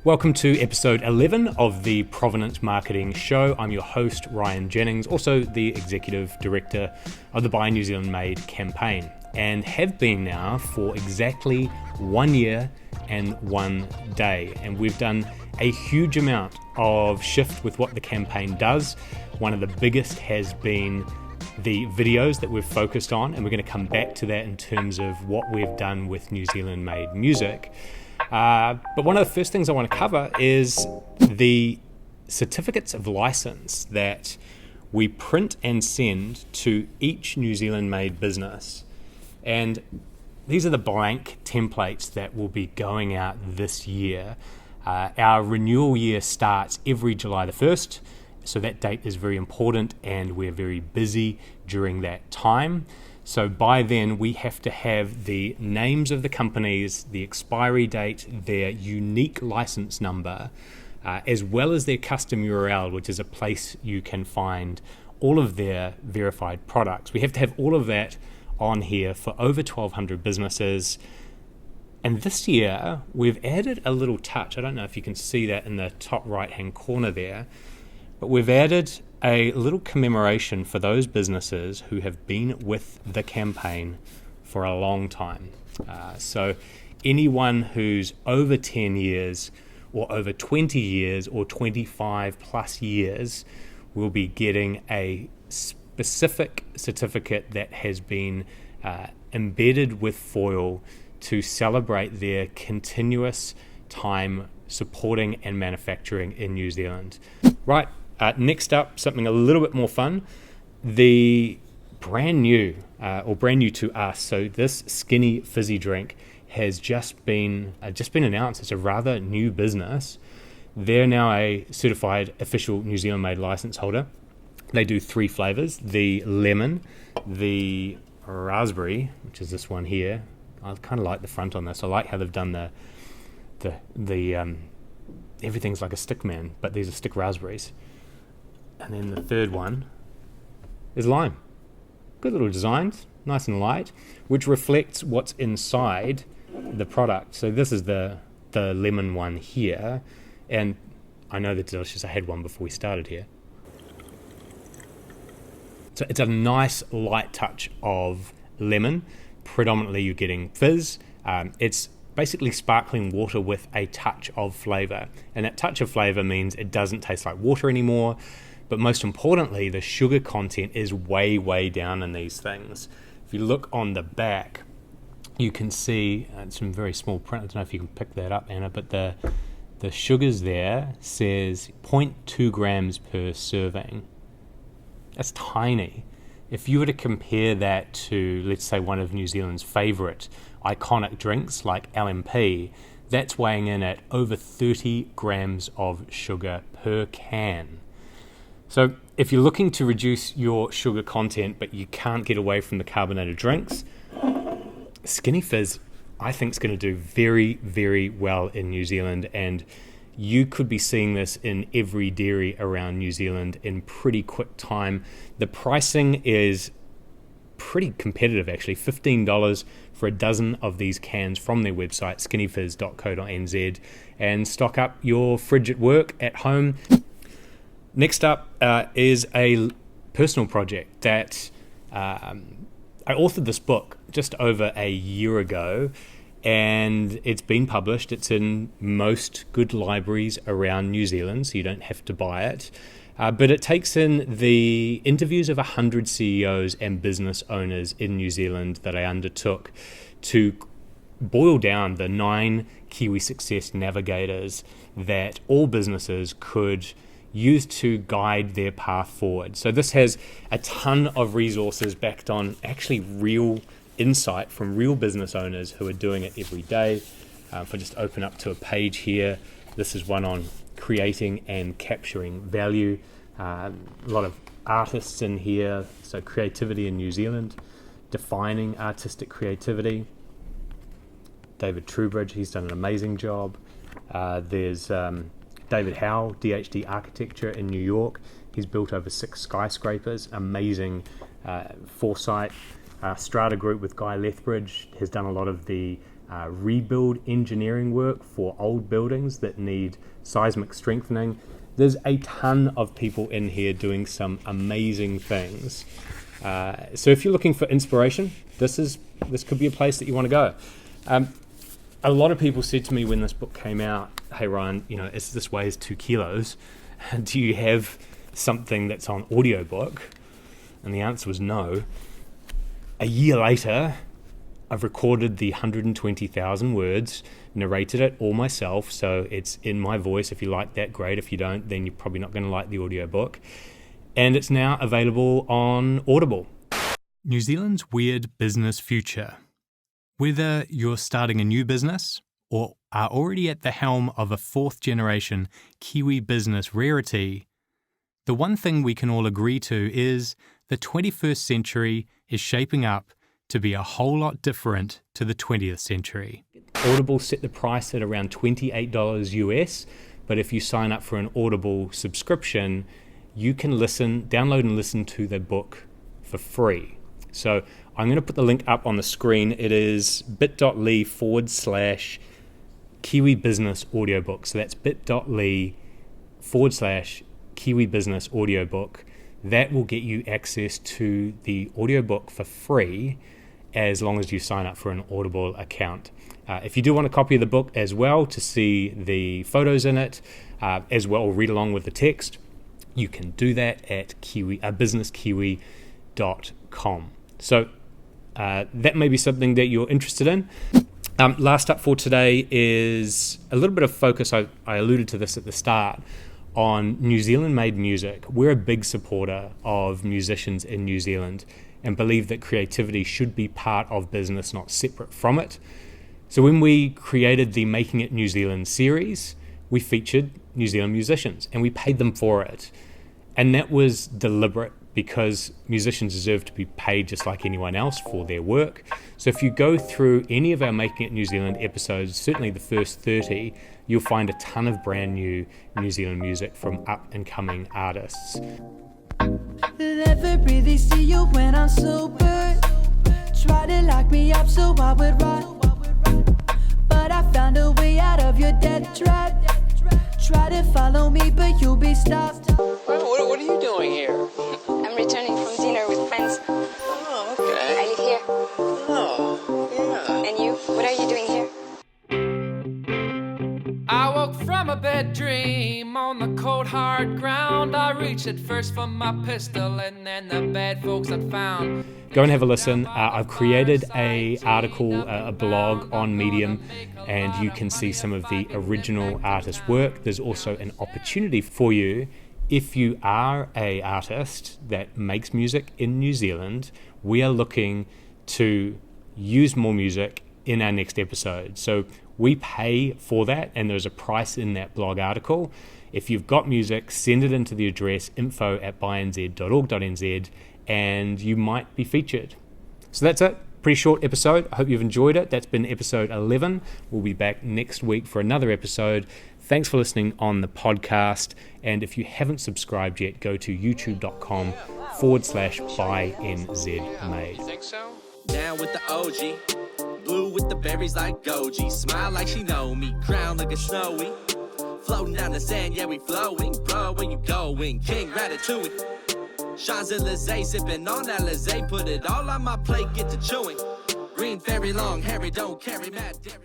Welcome to episode 11 of the Provenance Marketing Show. I'm your host, Ryan Jennings, also the Executive Director of the Buy New Zealand Made campaign, and have been now for exactly 1 year and 1 day. And we've done a huge amount of shift with what the campaign does. One of the biggest has been the videos that we've focused on, and we're going to come back to that in terms of what we've done with New Zealand Made music. But one of the first things I want to cover is the certificates of license that we print and send to each New Zealand Made business. And these are the blank templates that will be going out this year. Our renewal year starts every July the 1st, so that date is very important and we're very busy during that time. So by then we have to have the names of the companies, the expiry date, their unique license number, as well as their custom URL, which is a place you can find all of their verified products. We have to have all of that on here for over 1,200 businesses. And this year we've added a little touch. I don't know if you can see that in the top right hand corner there, but we've added a little commemoration for those businesses who have been with the campaign for a long time. So anyone who's over 10 years or over 20 years or 25 plus years will be getting a specific certificate that has been embedded with foil to celebrate their continuous time supporting and manufacturing in New Zealand. Right. Next up, something a little bit more fun, the brand new to us. So this skinny fizzy drink has just been announced. It's a rather new business. They're now a certified official New Zealand Made license holder. They do 3 flavors: the lemon, the raspberry, which is this one here. I kind of like the front on this. I like how they've done the everything's like a stick man, but these are stick raspberries. And then the third one is lime. Good little designs, nice and light, which reflects what's inside the product. So this is the lemon one here, and I know they're delicious. I had one before we started here. So it's a nice light touch of lemon. Predominantly you're getting fizz. It's basically sparkling water with a touch of flavour, and that touch of flavour means it doesn't taste like water anymore. But most importantly, the sugar content is way down in these things. If you look on the back, you can see some very small print. I don't know if you can pick that up, Anna, but the sugars there says 0.2 grams per serving. That's tiny. If you were to compare that to, let's say, one of New Zealand's favourite iconic drinks like LMP, that's weighing in at over 30 grams of sugar per can. So if you're looking to reduce your sugar content but you can't get away from the carbonated drinks, Skinny Fizz I think is going to do very well in New Zealand, and you could be seeing this in every dairy around New Zealand in pretty quick time. The pricing is pretty competitive actually, $15 for a dozen of these cans from their website, skinnyfizz.co.nz, and stock up your fridge at work, at home. Next up is a personal project that I authored this book just over a year ago, and it's been published. It's in most good libraries around New Zealand, so you don't have to buy it. But it takes in the interviews of 100 CEOs and business owners in New Zealand that I undertook to boil down the 9 Kiwi success navigators that all businesses could use to guide their path forward. So this has a ton of resources backed on actually real insight from real business owners who are doing it every day. If I just open up to a page here, this is one on creating and capturing value. A lot of artists in here, so creativity in New Zealand, defining artistic creativity. David Trubridge, he's done an amazing job. There's David Howe, DHD Architecture in New York. He's built over 6 skyscrapers, amazing foresight. Strata Group with Guy Lethbridge has done a lot of the rebuild engineering work for old buildings that need seismic strengthening. There's a ton of people in here doing some amazing things. So if you're looking for inspiration, this could be a place that you want to go. A lot of people said to me when this book came out, "Hey Ryan, this weighs 2 kilos. Do you have something that's on audiobook?" And the answer was no. A year later, I've recorded the 120,000 words, narrated it all myself, so it's in my voice. If you like that, great. If you don't, then you're probably not going to like the audiobook. And it's now available on Audible. New Zealand's weird business future. Whether you're starting a new business or are already at the helm of a 4th generation Kiwi business rarity, the one thing we can all agree to is the 21st century is shaping up to be a whole lot different to the 20th century. Audible set the price at around $28 US, but if you sign up for an Audible subscription, you can download and listen to the book for free. So I'm going to put the link up on the screen. It is bit.ly/Kiwi Business Audiobook. So that's bit.ly/Kiwi Business Audiobook. That will get you access to the audiobook for free as long as you sign up for an Audible account. If you do want a copy of the book as well to see the photos in it, as well, or read along with the text, you can do that at businesskiwi.com. So that may be something that you're interested in. Last up for today is a little bit of focus, I alluded to this at the start, on New Zealand-made music. We're a big supporter of musicians in New Zealand and believe that creativity should be part of business, not separate from it. So when we created the Making It New Zealand series, we featured New Zealand musicians and we paid them for it. And that was deliberate because musicians deserve to be paid just like anyone else for their work. So if you go through any of our Making It New Zealand episodes, certainly the first 30, you'll find a ton of brand new New Zealand music from up and coming artists. Never really see you when I'm sober. Try to lock me up so I would run, but I found a way out of your death trap. Try to follow me, but you'll be stopped. What are you doing here? I'm returning from dinner with friends. Oh, okay. I live here. Oh, yeah. And you? What are you doing here? I woke from a bad dream on the cold hard ground. I reached it first for my pistol and then the bad folks I found. Go and have a listen. I've created a blog on Medium, and you can see some of the original artist work. There's also an opportunity for you if you are an artist that makes music in New Zealand. We are looking to use more music in our next episode. So we pay for that, and there's a price in that blog article. If you've got music, send it into the address info@bynz.org.nz and you might be featured. So that's it. Pretty short episode. I hope you've enjoyed it. That's been episode 11. We'll be back next week for another episode. Thanks for listening on the podcast. And if you haven't subscribed yet, go to youtube.com/bynzmade. Think so? Down with the OG, blue with the berries like goji. Smile like she know me, crown looking snowy. Floating down the sand, yeah we flowing. Bro, where you going? King Ratatouille. Champs-Élysées, sipping on Alizé. Put it all on my plate, get to chewing. Green fairy, long hairy, don't carry mad dairy.